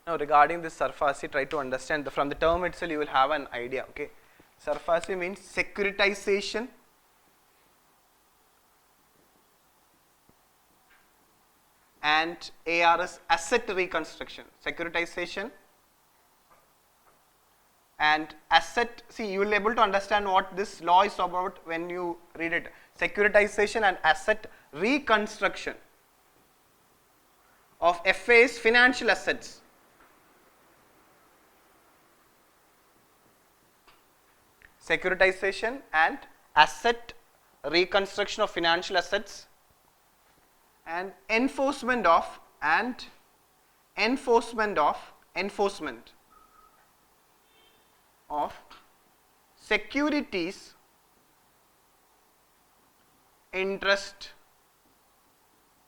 Now regarding this SARFAESI, try to understand from the term itself you will have an idea. Okay, SARFAESI means securitization and ARS asset reconstruction. Securitization and asset, see, you will be able to understand what this law is about when you read it. Securitization and asset reconstruction of FA's financial assets. Securitization and asset reconstruction of financial assets and enforcement of Securities Interest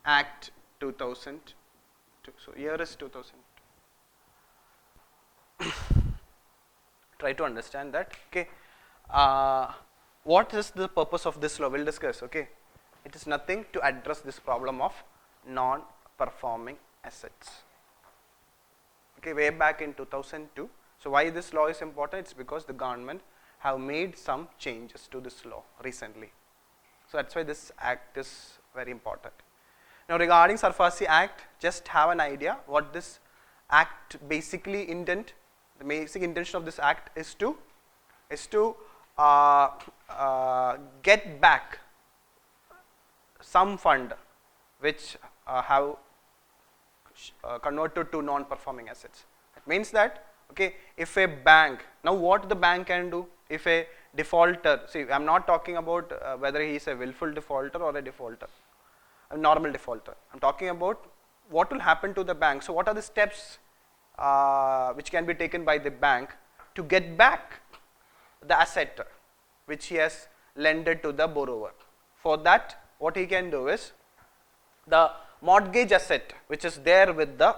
Act 2002. So year is 2000. Try to understand that. Okay. What is the purpose of this law? We'll discuss. Okay. It is nothing to address this problem of non-performing assets. Okay, way back in 2002. So why this law is important? It's because the government have made some changes to this law recently. So that's why this act is very important. Now regarding SARFAESI Act, just have an idea what this act basically intend. The basic intention of this act is to get back some fund which have converted to non-performing assets. It means that, okay, if a bank, now what the bank can do, if a defaulter, see, I am not talking about whether he is a willful defaulter or a defaulter, a normal defaulter. I am talking about what will happen to the bank. So what are the steps which can be taken by the bank to get back the asset which he has lended to the borrower. For that, what he can do is, the mortgage asset which is there with the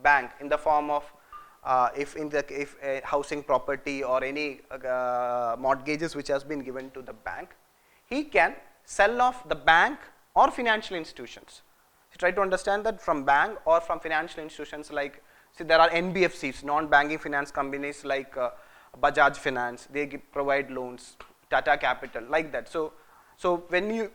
bank in the form of if a housing property or any mortgages which has been given to the bank, he can sell off the bank or financial institutions. So try to understand that from bank or from financial institutions, like, see, there are NBFCs, non-banking finance companies like Bajaj Finance, they provide loans, Tata Capital, like that. So when you,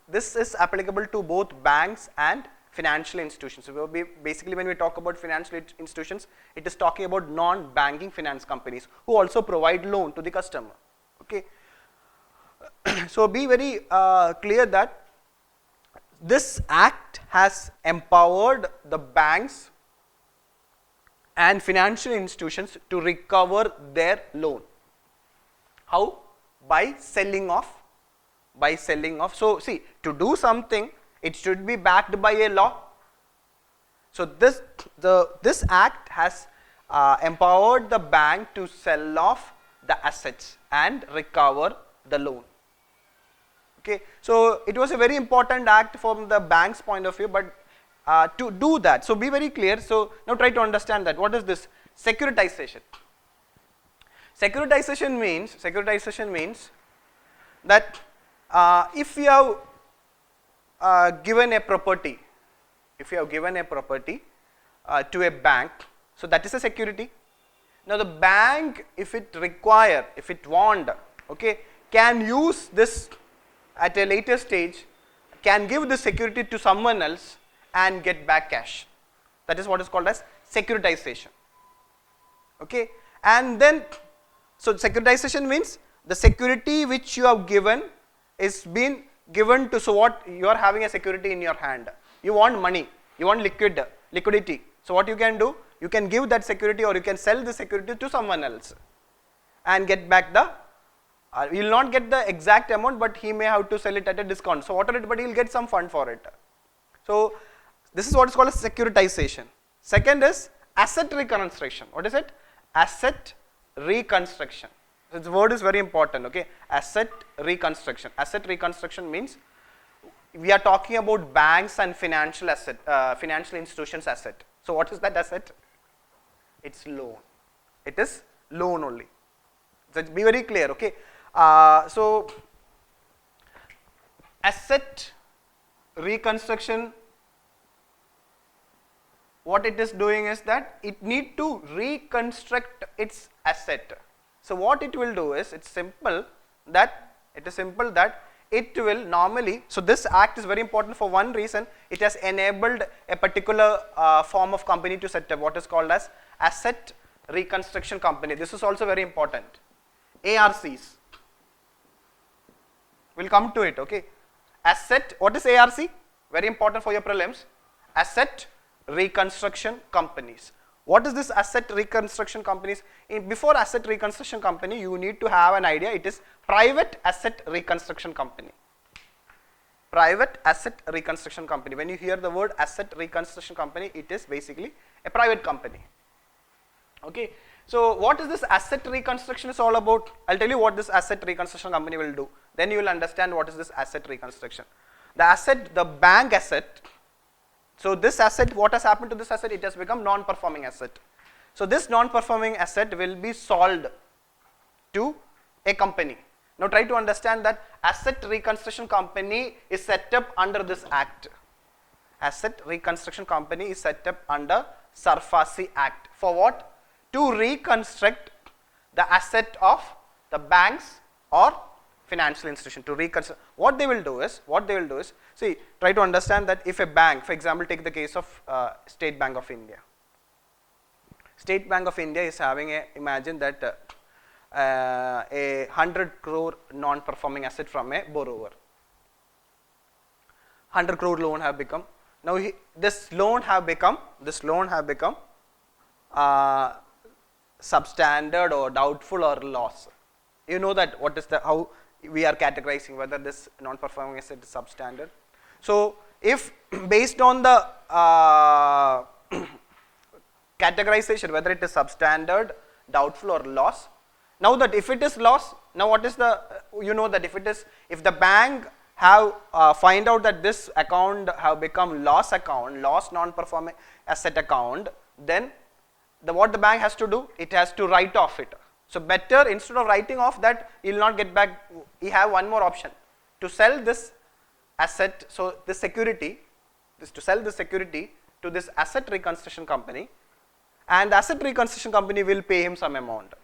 this is applicable to both banks and financial institutions. So basically when we talk about financial institutions, it is talking about non-banking finance companies who also provide loan to the customer. Okay. So be very clear that this act has empowered the banks and financial institutions to recover their loan. How? By selling off. So see, to do something, it should be backed by a law. So this act has empowered the bank to sell off the assets and recover the loan. Okay, so it was a very important act from the bank's point of view, but to do that, so be very clear. So now try to understand that. What is this? Securitization. Securitization means that if you have given a property, to a bank, so that is a security. Now the bank, if it want, okay, can use this at a later stage, can give the security to someone else and get back cash. That is what is called as securitization. Okay, and then, so securitization means the security which you have given is been given to, so what, you are having a security in your hand, you want money, you want liquidity. So what you can do, you can give that security or you can sell the security to someone else and get back the, you will not get the exact amount, but he may have to sell it at a discount. So whatever it, but he will get some fund for it. So this is what is called as securitization. Second is asset reconstruction. What is it? Asset reconstruction. This word is very important. Okay, asset reconstruction. Asset reconstruction means we are talking about banks and financial institutions asset. So what is that asset? It's loan. It is loan only. So be very clear. Okay. So asset reconstruction what it is doing is that it need to reconstruct its asset. So what it will do is, it's simple that it will normally, so this act is very important for one reason, it has enabled a particular form of company to set up what is called as asset reconstruction company. This is also very important. ARCs, we'll come to it, okay. Asset, what is ARC? Very important for your prelims. Asset reconstruction companies. What is this asset reconstruction companies? Before asset reconstruction company, you need to have an idea, it is private asset reconstruction company. Private asset reconstruction company. When you hear the word asset reconstruction company, it is basically a private company. Okay. So what is this asset reconstruction is all about? I'll tell you what this asset reconstruction company will do. Then you will understand what is this asset reconstruction. The asset, the bank asset. So this asset, what has happened to this asset? It has become non-performing asset. So this non-performing asset will be sold to a company. Now try to understand that asset reconstruction company is set up under this act. Asset reconstruction company is set up under SARFAESI Act. For what? To reconstruct the asset of the banks or financial institution. To reconstruct, what they will do is, see, try to understand that if a bank, for example, take the case of State Bank of India. State Bank of India is having a, imagine that a 100 crore non-performing asset from a borrower. 100 crore loan have become, now this loan have become substandard or doubtful or loss. You know that what is the, how we are categorizing whether this non-performing asset is substandard. So if based on the categorization whether it is substandard, doubtful or loss, now that if it is loss, now what is the, you know that if it is, if the bank have find out that this account have become loss account, loss non-performing asset account, then what the bank has to do, it has to write off it. So better, instead of writing off that, you will not get back, you have one more option to sell this asset. So this security, to sell this security to this asset reconstruction company, and the asset reconstruction company will pay him some amount.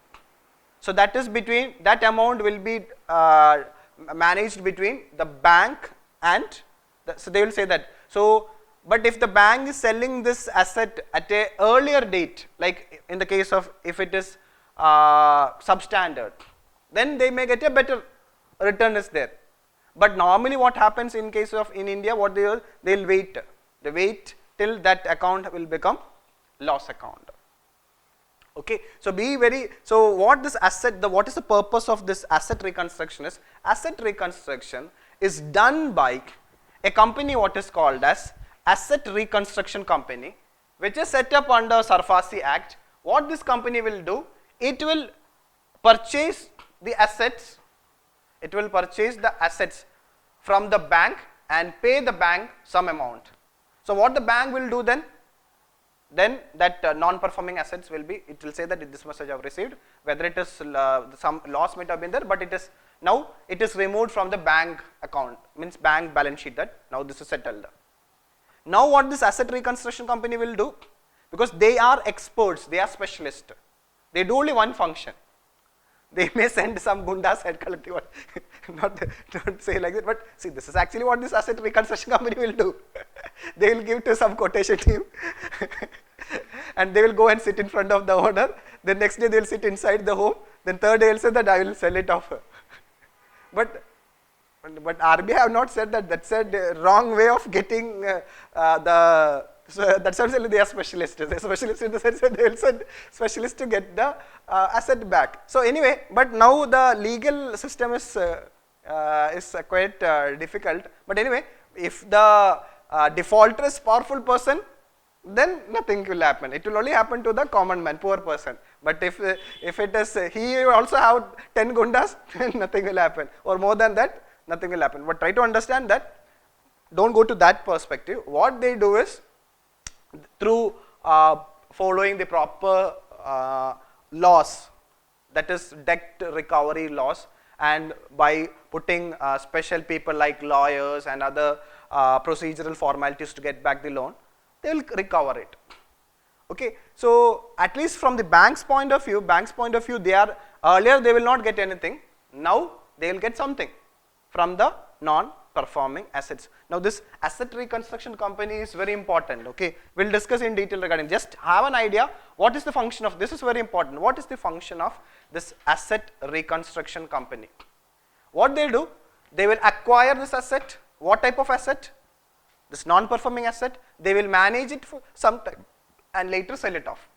So that is between, that amount will be managed between the bank and so they will say that. So but if the bank is selling this asset at a earlier date, like in the case of if it is substandard, then they may get a better return is there. But normally what happens in case of in India, what they will wait, they wait till that account will become loss account. Okay, so be very, so what this asset, what is the purpose of this asset reconstruction is? Asset reconstruction is done by a company what is called as asset reconstruction company, which is set up under SARFAESI Act. What this company will do, it will purchase the assets, from the bank and pay the bank some amount. So what the bank will do then that non-performing assets will be, it will say that this much I have received, whether it is some loss might have been there, but it is now it is removed from the bank account, means bank balance sheet, that now this is settled. Now what this asset reconstruction company will do, because they are experts, they are specialists, they do only one function. They may send some gundas and collective, not say like that, but see, this is actually what this asset reconstruction company will do. They will give to some quotation team and they will go and sit in front of the owner. Then next day they will sit inside the home. Then third day they will say that I will sell it off. But RBI have not said that. That's a wrong way of getting so that's why they are specialists. They are specialists in the sense that they will send specialists to get the asset back. So anyway, but now the legal system is quite difficult. But anyway, if the defaulter is powerful person, then nothing will happen. It will only happen to the common man, poor person. But if it is he also have 10 gundas, then nothing will happen. Or more than that, nothing will happen. But try to understand that. Don't go to that perspective. What they do is, through following the proper laws, that is debt recovery laws, and by putting special people like lawyers and other procedural formalities to get back the loan, they will recover it. Okay, so at least from the bank's point of view, they are, earlier they will not get anything, now they will get something from the non-performing assets. Now this asset reconstruction company is very important, okay, we will discuss in detail regarding, just have an idea what is the function of, this is very important, what is the function of this asset reconstruction company. What they do, they will acquire this asset, what type of asset? This non-performing asset, they will manage it for some time and later sell it off.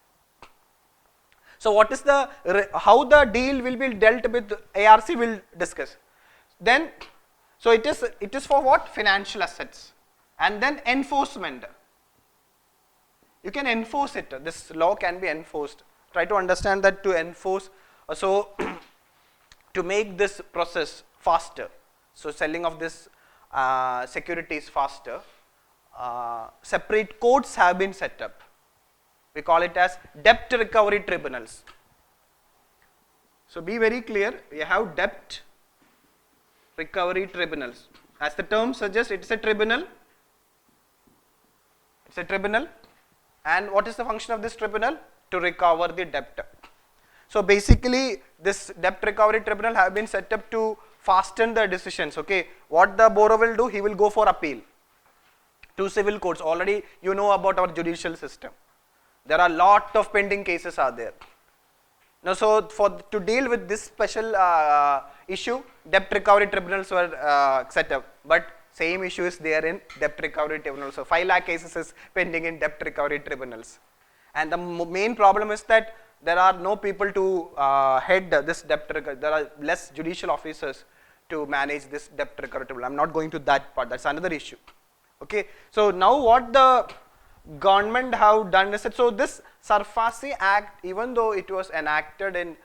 So what is the, how the deal will be dealt with ARC, we will discuss. Then, so it is for what? Financial assets. And then enforcement. You can enforce it, this law can be enforced. Try to understand that to enforce, so to make this process faster, so selling of this securities faster, separate courts have been set up. We call it as debt recovery tribunals. So be very clear, we have debt recovery tribunals. As the term suggests, it is a tribunal. It's a tribunal. And what is the function of this tribunal? To recover the debt. So basically, this debt recovery tribunal have been set up to fasten the decisions. Okay, what the borrower will do, he will go for appeal to civil courts. Already you know about our judicial system. There are lot of pending cases are there. Now, so to deal with this special issue, debt recovery tribunals were set up, but same issue is there in debt recovery tribunals. So 5 lakh cases is pending in debt recovery tribunals, and the main problem is that there are no people to head this debt recovery. There are less judicial officers to manage this debt recovery tribunal. I am not going to that part. That's another issue. Okay. So now what the government have done is that, so this SARFAESI Act, even though it was enacted in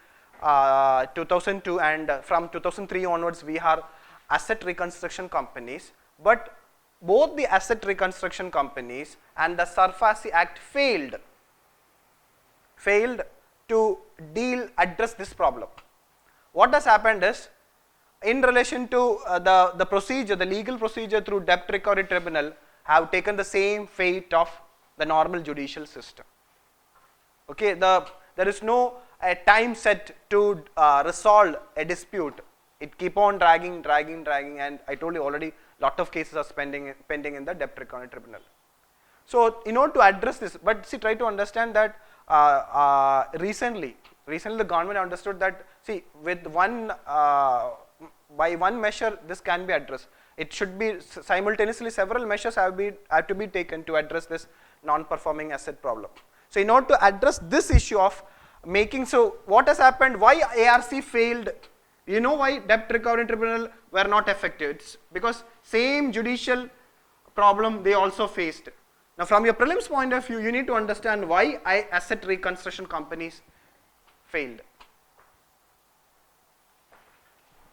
2002 and from 2003 onwards we have asset reconstruction companies, but both the asset reconstruction companies and the SARFAESI Act failed to address this problem. What has happened is, in relation to the procedure, the legal procedure through debt recovery tribunal have taken the same fate of the normal judicial system. Okay, there is no time set to resolve a dispute. It keep on dragging, and I told you already lot of cases are pending in the debt recovery tribunal. So in order to address this, but see, try to understand that recently the government understood that, see, with by one measure this can be addressed. It should be simultaneously several measures have to be taken to address this non-performing asset problem. So in order to address this issue of making, so what has happened, why ARC failed, you know why debt recovery tribunal were not effective? It's because same judicial problem they also faced. Now from your prelims point of view, you need to understand why asset reconstruction companies failed.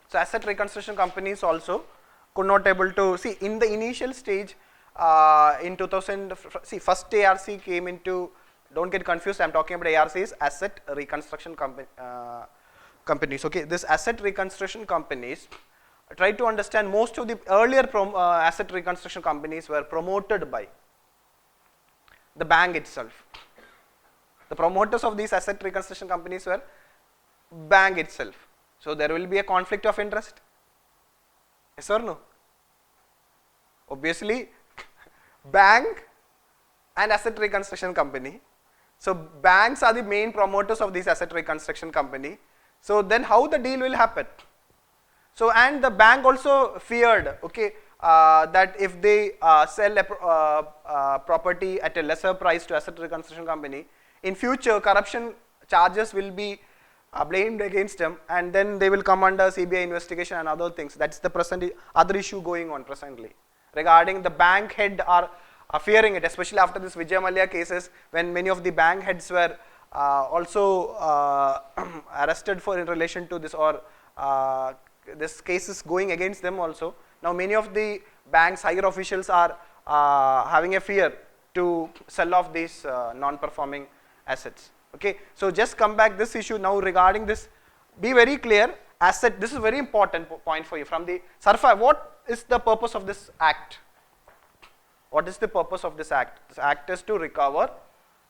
So asset reconstruction companies also could not able to, see, in the initial stage in 2000, see, first ARC came into, don't get confused, I am talking about ARCs, asset reconstruction companies. Okay, this asset reconstruction companies, try to understand, most of the earlier asset reconstruction companies were promoted by the bank itself. The promoters of these asset reconstruction companies were bank itself. So there will be a conflict of interest. Yes or no? Obviously, bank and asset reconstruction company. So banks are the main promoters of this asset reconstruction company. So then how the deal will happen? So, and the bank also feared, okay, that if they sell a property at a lesser price to asset reconstruction company, in future corruption charges will be blamed against them, and then they will come under CBI investigation and other things. That's the present other issue going on presently. Regarding the bank head are fearing it, especially after this Vijay Mallya cases, when many of the bank heads were also arrested for in relation to this, or this case is going against them also. Now many of the banks higher officials are having a fear to sell off these non-performing assets. Okay, so just come back this issue now regarding this, be very clear, asset, this is very important point for you from the SARFAESI. What is the purpose of this act? What is the purpose of this act? This act is to recover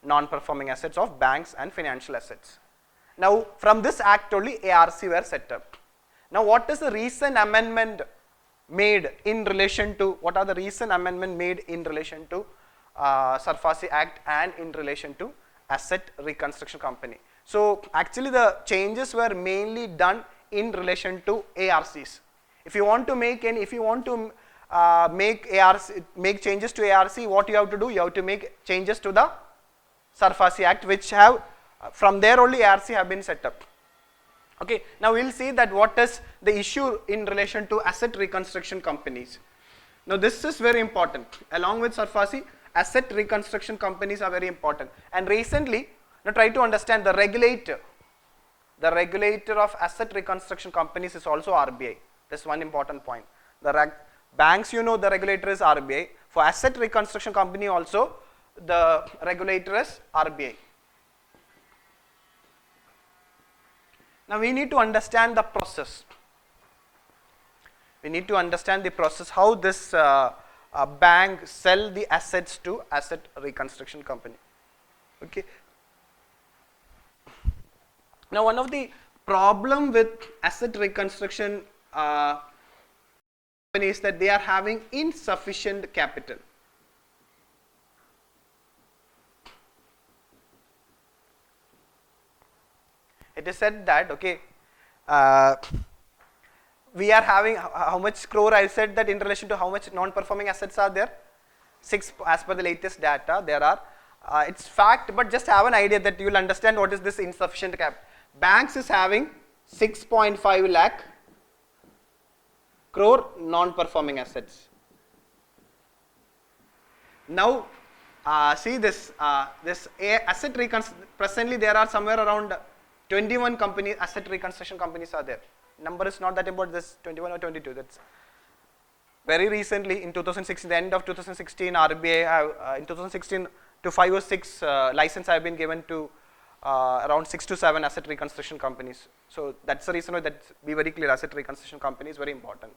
non-performing assets of banks and financial assets. Now from this act only ARC were set up. Now what is the recent amendment made in relation to, what are the recent amendment made in relation to SARFAESI Act and in relation to Asset Reconstruction Company? So actually the changes were mainly done in relation to ARCs. If you want to make any, if you want to make changes to ARC, what you have to do? You have to make changes to the SARFAESI Act, which have from there only ARC have been set up. Okay, now we will see that what is the issue in relation to asset reconstruction companies. Now this is very important. Along with SARFAESI, asset reconstruction companies are very important. And recently, now try to understand the regulator. The regulator of asset reconstruction companies is also RBI. That's one important point. The banks, you know, the regulator is RBI. For asset reconstruction company also, the regulator is RBI. Now we need to understand the process. We need to understand the process, how this bank sell the assets to asset reconstruction company. Okay. Now one of the problem with asset reconstruction companies is that they are having insufficient capital. It is said that, okay, we are having how much crore? I said that in relation to how much non-performing assets are there? 6 as per the latest data there are. It's fact, but just have an idea that you will understand what is this insufficient cap. Banks is having 6.5 lakh crore non-performing assets. Now see this asset reconstruction, presently there are somewhere around 21 companies, asset reconstruction companies are there. Number is not that important, this 21 or 22. That's very recently in 2016, the end of 2016, RBI in 2016 to 5 or 6 license have been given to around 6 to 7 asset reconstruction companies. So that's the reason why that be very clear, asset reconstruction company is very important.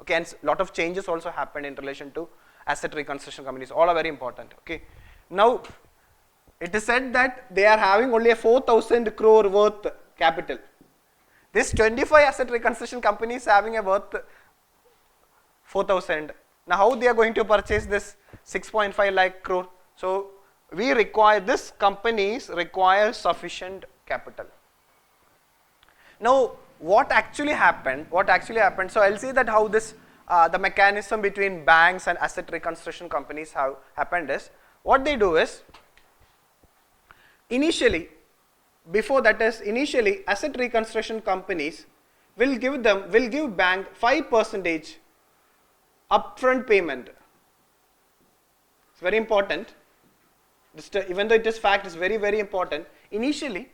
Okay, and lot of changes also happened in relation to asset reconstruction companies. All are very important. Okay, now it is said that they are having only a 4,000 crore worth capital. This 25 asset reconstruction companies having a worth 4,000. Now how they are going to purchase this 6.5 lakh crore? So we require, this companies require sufficient capital. Now what actually happened? So I'll see that how this the mechanism between banks and asset reconstruction companies have happened is, what they do is, initially, before that is, initially asset reconstruction companies will give bank 5% upfront payment. It's very important. Even though it is fact, it's very, very important. Initially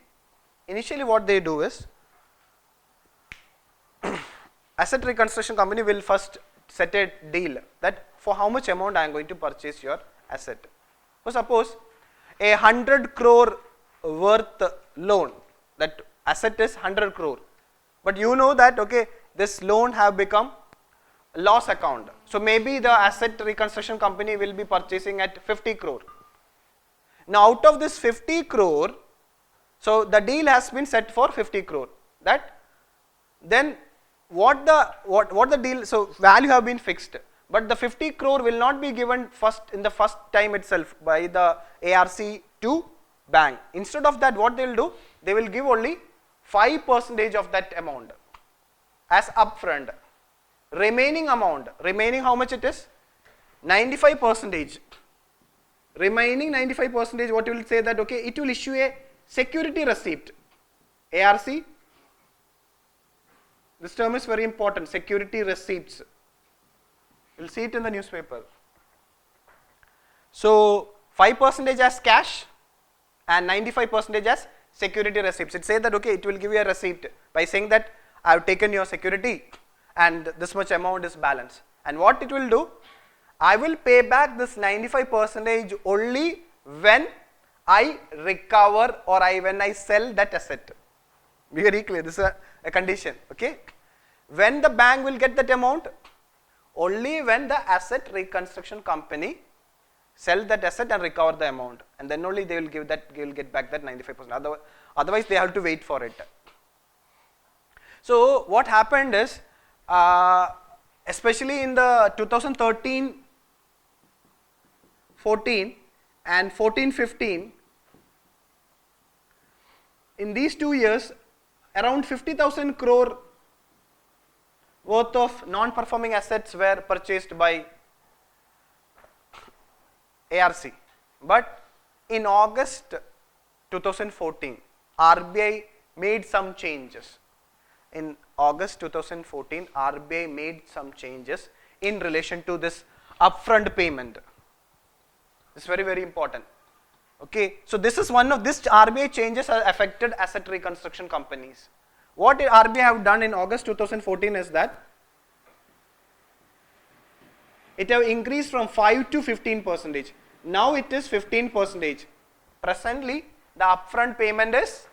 what they do is, asset reconstruction company will first set a deal that for how much amount I am going to purchase your asset. So suppose a 100 crore worth loan, that asset is 100 crore, but you know that, okay, this loan have become loss account. So maybe the asset reconstruction company will be purchasing at 50 crore. Now out of this 50 crore, so the deal has been set for 50 crore. That then what the deal, so value have been fixed, but the 50 crore will not be given in the first time itself by the ARC to bank. Instead of that, what they will do, they will give only 5% of that amount as upfront. Remaining amount, remaining how much it is? 95%. Remaining 95%, what you will say that, okay, it will issue a security receipt. ARC, this term is very important, security receipts. You will see it in the newspaper. So 5% as cash and 95% as security receipts. It says that, okay, it will give you a receipt by saying that I have taken your security and this much amount is balance. And what it will do, I will pay back this 95% only when I recover or when I sell that asset. Be very clear, this is a condition. Okay, when the bank will get that amount? Only when the asset reconstruction company sell that asset and recover the amount, and then only they will get back that 95%. Otherwise, they have to wait for it. So what happened is, especially in the 2013, 14 and 14, 15, in these 2 years, around 50,000 crore worth of non-performing assets were purchased by ARC. But in August 2014, RBI made some changes. In August 2014, RBI made some changes in relation to this upfront payment. This is very, very important. Okay, so this is one of this RBI changes have affected asset reconstruction companies. What RBI have done in August 2014 is that it have increased from 5 to 15%. Now it is 15%. Presently, the upfront payment is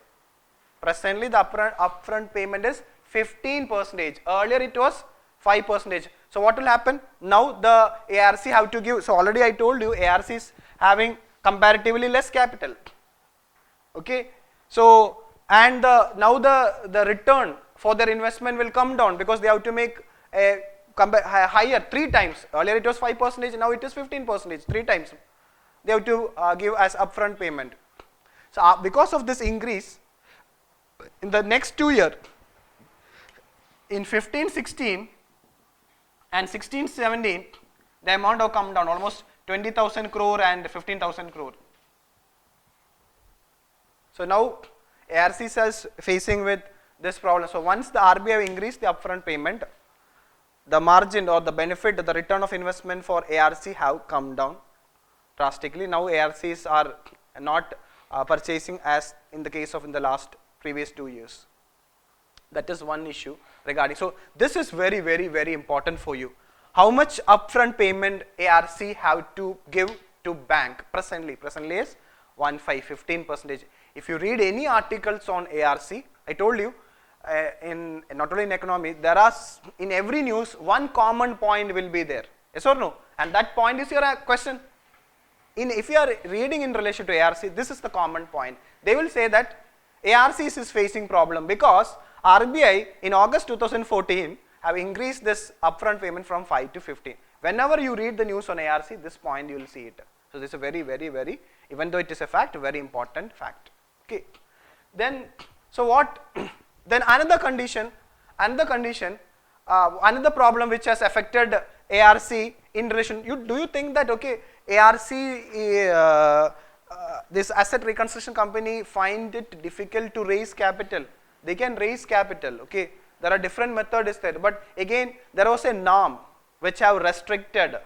15%. Earlier it was 5%. So what will happen? Now the ARC have to give. So already I told you ARC is having comparatively less capital. Okay. So and now the return for their investment will come down because they have to make a higher 3 times. Earlier it was 5%. Now it is 15%. 3 times they have to give as upfront payment. So because of this increase, in the next 2 years, in 15-16 and 16-17, the amount have come down almost 20,000 crore and 15,000 crore. So now ARC is facing with this problem. So once the RBI have increased the upfront payment, the margin or the benefit, the return of investment for ARC have come down drastically. Now ARCs are not purchasing as in the case of in the previous 2 years. That is one issue regarding. So this is very, very, very important for you. How much upfront payment ARC have to give to bank? Presently is 15%. If you read any articles on ARC, I told you in not only in economy, there are in every news one common point will be there. Yes or no? And that point is your question. If you are reading in relation to ARC, this is the common point. They will say that ARCs is facing problem because RBI in August 2014 have increased this upfront payment from 5 to 15. Whenever you read the news on ARC, this point you will see it. So this is a very, very, very, even though it is a fact, very important fact. Okay. Then, so what? Then another condition, another problem which has affected ARC in relation. Do you think that okay, ARC this asset reconstruction company find it difficult to raise capital? They can raise capital. Okay, there are different methods there, but again there was a norm which have restricted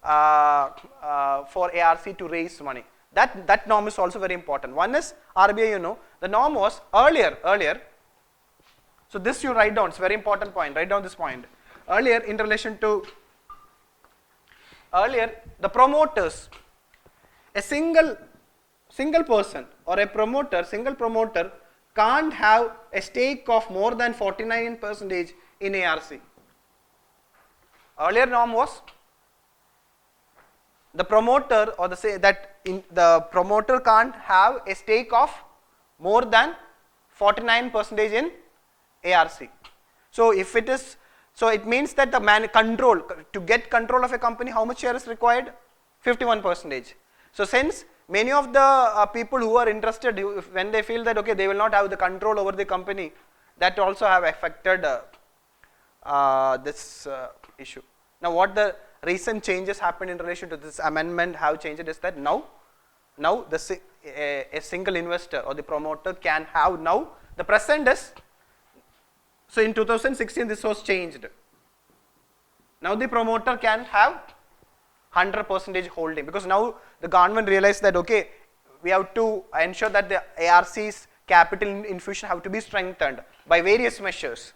for ARC to raise money. That norm is also very important. One is RBI, you know, the norm was earlier. So this you write down, it's a very important point, write down this point. Earlier in relation to, the promoters, a single person or a single promoter can't have a stake of more than 49% in ARC. Earlier norm was the promoter or the promoter can't have a stake of more than 49% in ARC. So if it is, so it means that the to get control of a company, how much share is required? 51%. So since many of the people who are interested, when they feel that okay, they will not have the control over the company, that also have affected this issue. Now what the recent changes happened in relation to this amendment have changed is that now a single investor or the promoter can have now, the present is, so in 2016 this was changed. Now the promoter can have 100% holding, because now the government realized that okay, we have to ensure that the ARC's capital infusion have to be strengthened by various measures.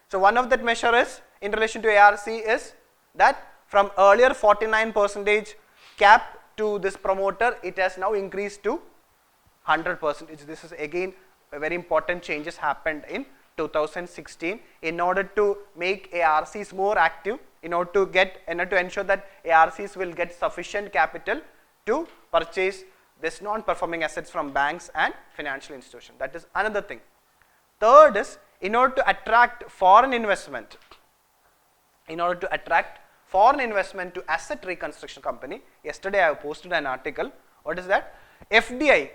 So one of that measure is in relation to ARC is that from earlier 49% cap to this promoter, it has now increased to 100%. This is again a very important changes happened in 2016 in order to make ARCs more active, in order to ensure that ARCs will get sufficient capital to purchase this non-performing assets from banks and financial institutions. That is another thing. Third is, in order to attract foreign investment, to asset reconstruction company, yesterday I have posted an article. What is that? FDI,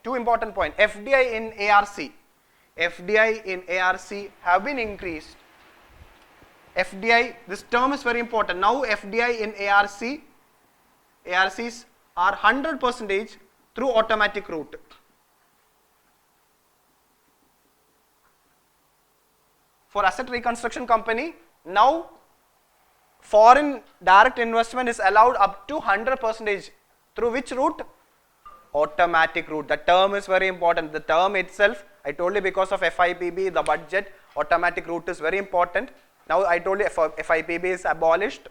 two important points. FDI in ARC have been increased. FDI, this term is very important. Now FDI in ARCs are 100% through automatic route. For asset reconstruction company, now foreign direct investment is allowed up to 100%. Through which route? Automatic route. The term is very important. The term itself, I told you, because of FIPB, the budget, automatic route is very important. Now I told you FIPB is abolished.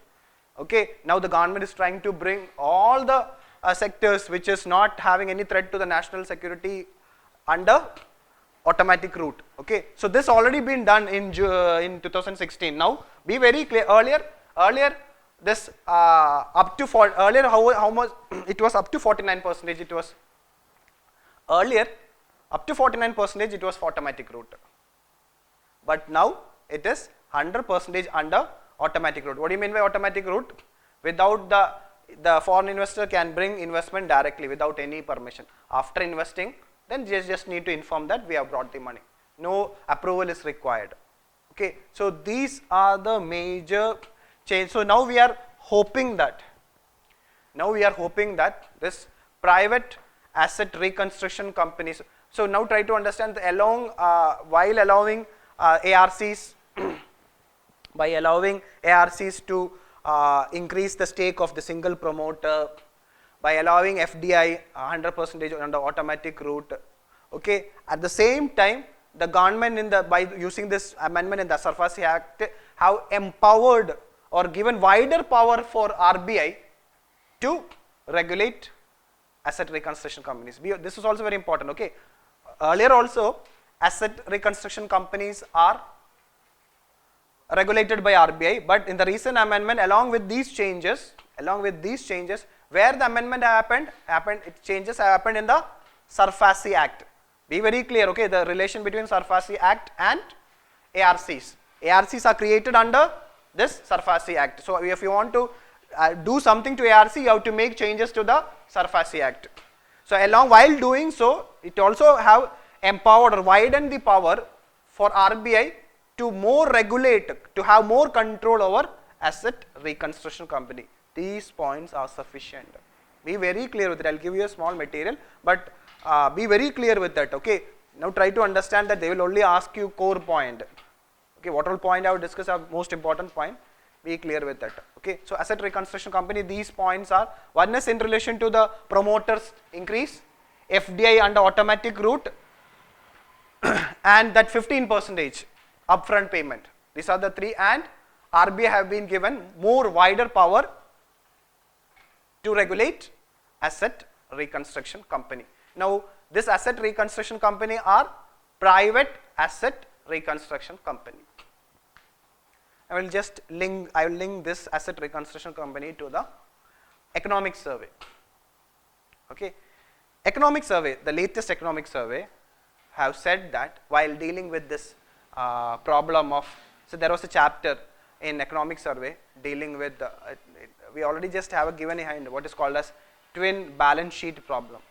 Okay, now the government is trying to bring all the sectors which is not having any threat to the national security under automatic route. Okay, so this already been done in 2016. Now be very clear. Earlier this up to earlier how much it was? Up to 49%. It was earlier up to 49%. It was for automatic route, but now it is 100% under automatic route. What do you mean by automatic route? Without the foreign investor can bring investment directly without any permission. After investing, then just need to inform that we have brought the money. No approval is required. Okay, so these are the major change. So now we are hoping that this private asset reconstruction companies. So now try to understand while allowing ARCs by allowing ARCs to increase the stake of the single promoter, by allowing FDI 100% under automatic route. Okay, at the same time, the government by using this amendment in the SARFAESI Act have empowered or given wider power for RBI to regulate asset reconstruction companies. This is also very important. Okay, earlier also asset reconstruction companies are regulated by RBI, but in the recent amendment, along with these changes, where the amendment changes happened in the SARFAESI Act. Be very clear, okay, the relation between SARFAESI Act and ARCs. ARCs are created under this SARFAESI Act. So if you want to do something to ARC, you have to make changes to the SARFAESI Act. So while doing so, it also have empowered or widened the power for RBI to more regulate, to have more control over asset reconstruction company. These points are sufficient. Be very clear with it. I'll give you a small material, but be very clear with that. Okay. Now try to understand that they will only ask you core point. Okay. What all point I will discuss are most important point. Be clear with that. Okay. So asset reconstruction company, these points are: one is in relation to the promoters increase, FDI under automatic route, and that 15% upfront payment. These are the three, and RBI have been given more wider power to regulate asset reconstruction company. Now this asset reconstruction company are private asset reconstruction company. I will link this asset reconstruction company to the economic survey. Okay, economic survey, the latest economic survey have said that while dealing with this problem of, so there was a chapter in economic survey dealing with we already just have a given behind what is called as twin balance sheet problem.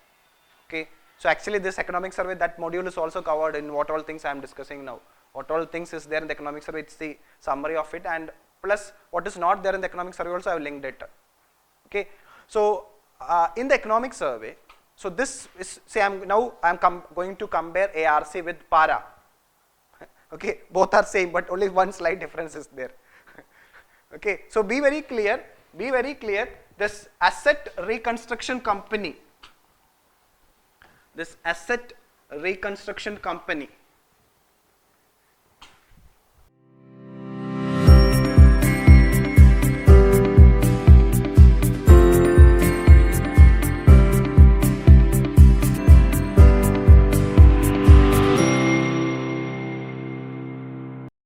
Okay, so actually this economic survey, that module is also covered in what all things I am discussing now. What all things is there in the economic survey, it's the summary of it, and plus what is not there in the economic survey also I have linked it. Okay, so in the economic survey, so this is, say I'm going to compare ARC with PARA. Okay, both are same, but only one slight difference is there. Okay, so be very clear, this asset reconstruction company,